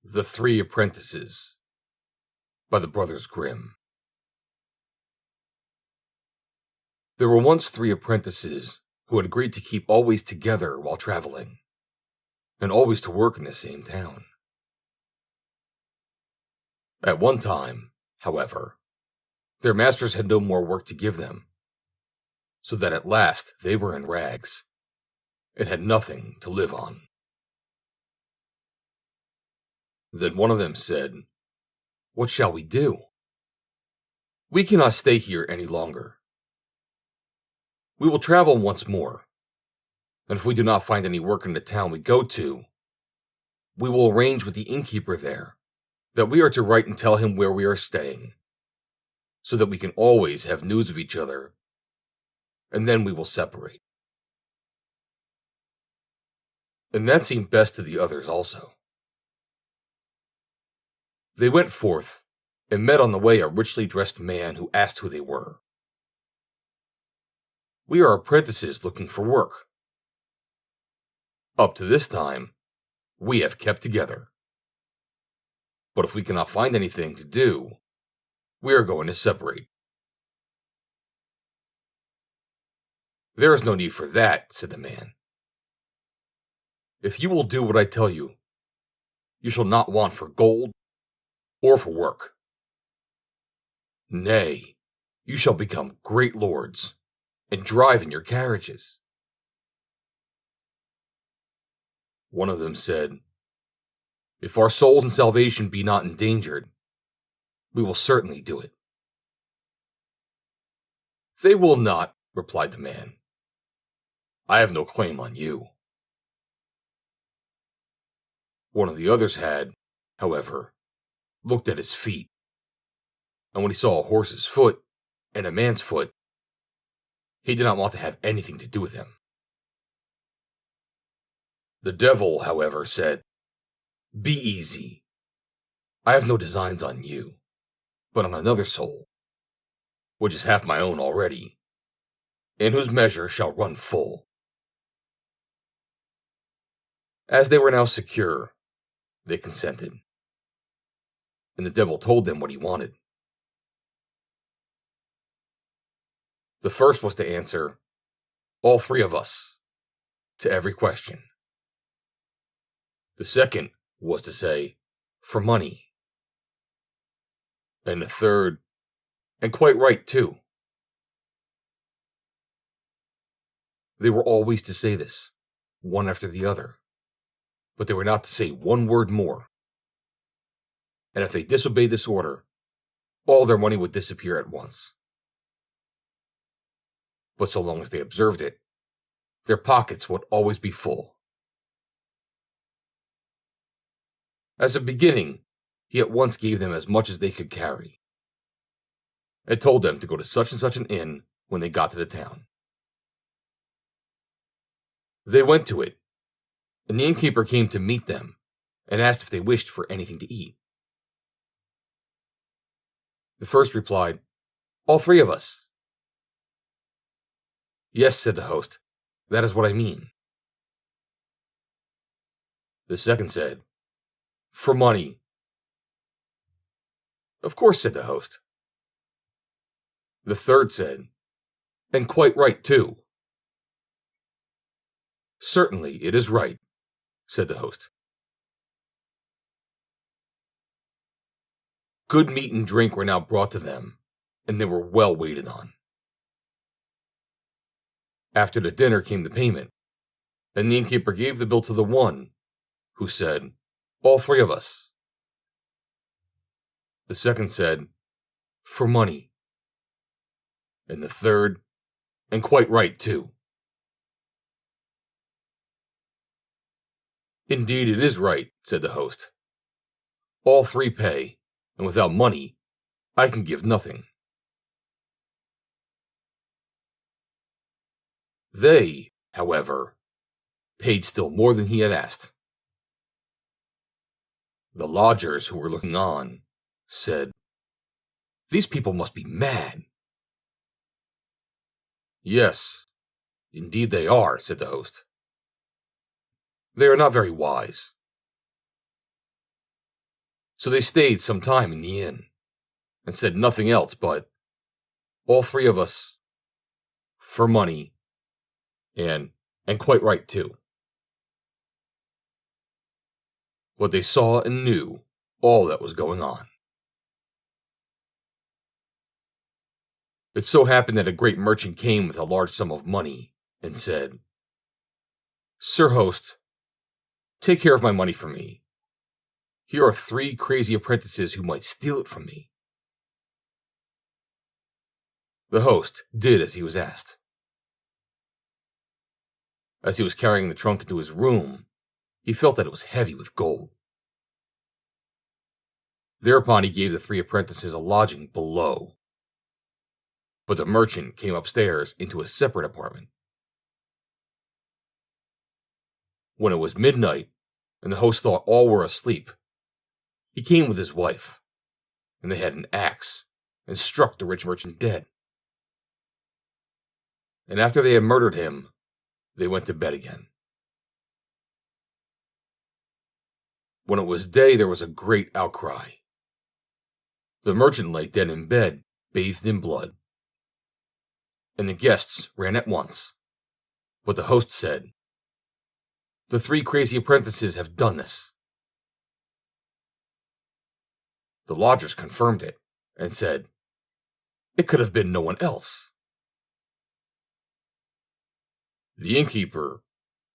The Three Apprentices by the Brothers Grimm. There were once 3 apprentices who had agreed to keep always together while traveling, and always to work in the same town. At one time, however, their masters had no more work to give them, so that at last they were in rags, and had nothing to live on. Then one of them said, "What shall we do? We cannot stay here any longer. We will travel once more, and if we do not find any work in the town we go to, we will arrange with the innkeeper there that we are to write and tell him where we are staying, so that we can always have news of each other, and then we will separate." And that seemed best to the others also. They went forth, and met on the way a richly dressed man who asked who they were. "We are apprentices looking for work. Up to this time, we have kept together. But if we cannot find anything to do, we are going to separate." "There is no need for that," said the man. "If you will do what I tell you, you shall not want for gold or for work. Nay, you shall become great lords, and drive in your carriages." One of them said, "If our souls and salvation be not endangered, we will certainly do it." "They will not," replied the man. "I have no claim on you." One of the others had, however, looked at his feet, and when he saw a horse's foot and a man's foot, he did not want to have anything to do with him. The devil, however, said, "Be easy. I have no designs on you, but on another soul, which is half my own already, and whose measure shall run full." As they were now secure, they consented, and the devil told them what he wanted. The first was to answer, "All 3 of us," to every question. The second was to say, "For money." And the third, "And quite right, too." They were always to say this, one after the other, but they were not to say one word more. And if they disobeyed this order, all their money would disappear at once. But so long as they observed it, their pockets would always be full. As a beginning, he at once gave them as much as they could carry, and told them to go to such and such an inn when they got to the town. They went to it, and the innkeeper came to meet them and asked if they wished for anything to eat. The first replied, "All 3 of us." "Yes," said the host, "that is what I mean." The second said, "For money." "Of course," said the host. The third said, "And quite right, too." "Certainly, it is right," said the host. Good meat and drink were now brought to them, and they were well waited on. After the dinner came the payment, and the innkeeper gave the bill to the one who said, "All 3 of us." The second said, "For money." And the third, "And quite right, too." "Indeed, it is right," said the host. "All 3 pay, and without money, I can give nothing." They, however, paid still more than he had asked. The lodgers who were looking on said, "These people must be mad." "Yes, indeed they are," said the host. "They are not very wise." So they stayed some time in the inn, and said nothing else but, all three of us, for money, and quite right too. But they saw and knew all that was going on. It so happened that a great merchant came with a large sum of money, and said, Sir host, take care of my money for me. Here are 3 crazy apprentices who might steal it from me. The host did as he was asked. As he was carrying the trunk into his room, he felt that it was heavy with gold. Thereupon he gave the 3 apprentices a lodging below. But the merchant came upstairs into a separate apartment. When it was midnight, and the host thought all were asleep, he came with his wife, and they had an axe, and struck the rich merchant dead. And after they had murdered him, they went to bed again. When it was day, there was a great outcry. The merchant lay dead in bed, bathed in blood. And the guests ran at once. But the host said, The 3 crazy apprentices have done this. The lodgers confirmed it, and said, It could have been no one else. The innkeeper,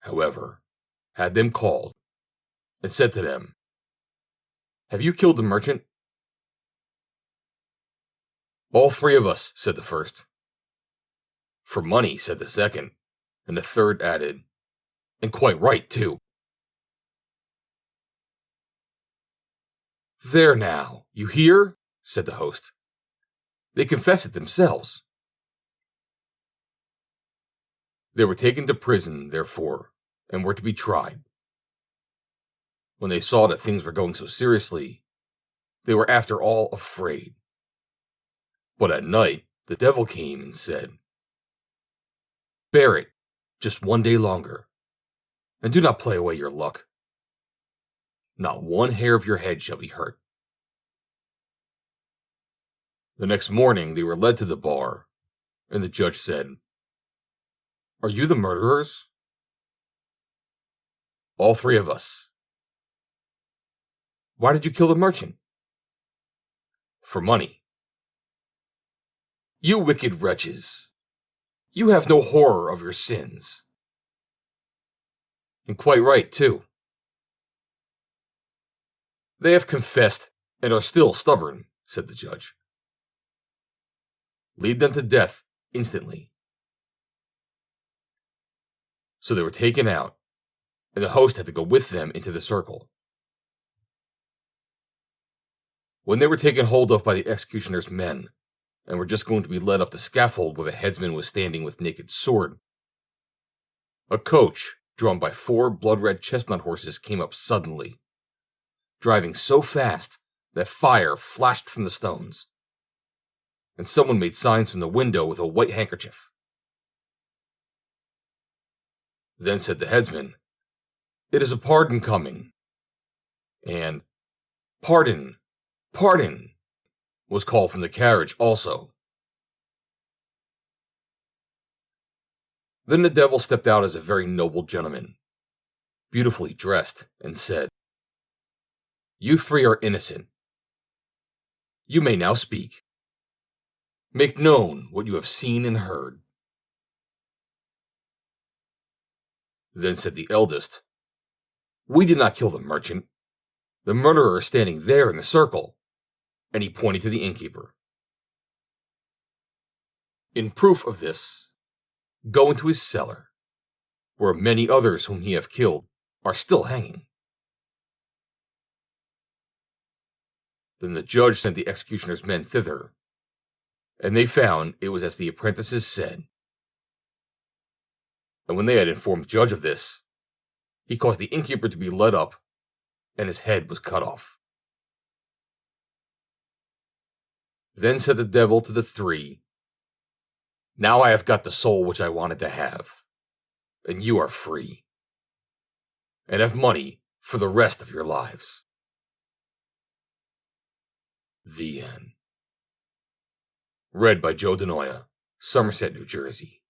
however, had them called, and said to them, Have you killed the merchant? All 3 of us, said the first. For money, said the second, and the third added, And quite right, too. There now, you hear? Said the host. They confess it themselves. They were taken to prison, therefore, and were to be tried. When they saw that things were going so seriously, they were after all afraid. But at night, the devil came and said, Bear it, just one day longer, and do not play away your luck. Not one hair of your head shall be hurt. The next morning they were led to the bar, and the judge said, Are you the murderers? All 3 of us. Why did you kill the merchant? For money. You wicked wretches! You have no horror of your sins. And quite right, too. They have confessed and are still stubborn, said the judge. Lead them to death instantly. So they were taken out, and the host had to go with them into the circle. When they were taken hold of by the executioner's men, and were just going to be led up the scaffold where the headsman was standing with naked sword, a coach drawn by 4 blood-red chestnut horses came up suddenly, driving so fast that fire flashed from the stones, and someone made signs from the window with a white handkerchief. Then said the headsman, It is a pardon coming. And, Pardon, pardon, was called from the carriage also. Then the devil stepped out as a very noble gentleman, beautifully dressed, and said, You 3 are innocent. You may now speak. Make known what you have seen and heard. Then said the eldest, We did not kill the merchant. The murderer is standing there in the circle. And he pointed to the innkeeper. In proof of this, go into his cellar, where many others whom he have killed are still hanging. Then the judge sent the executioner's men thither, and they found it was as the apprentices said. And when they had informed the judge of this, he caused the innkeeper to be led up, and his head was cut off. Then said the devil to the 3, Now I have got the soul which I wanted to have, and you are free, and have money for the rest of your lives. The end. Read by Joe DeNoia, Somerset, New Jersey.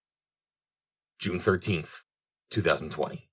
June 13th, 2020.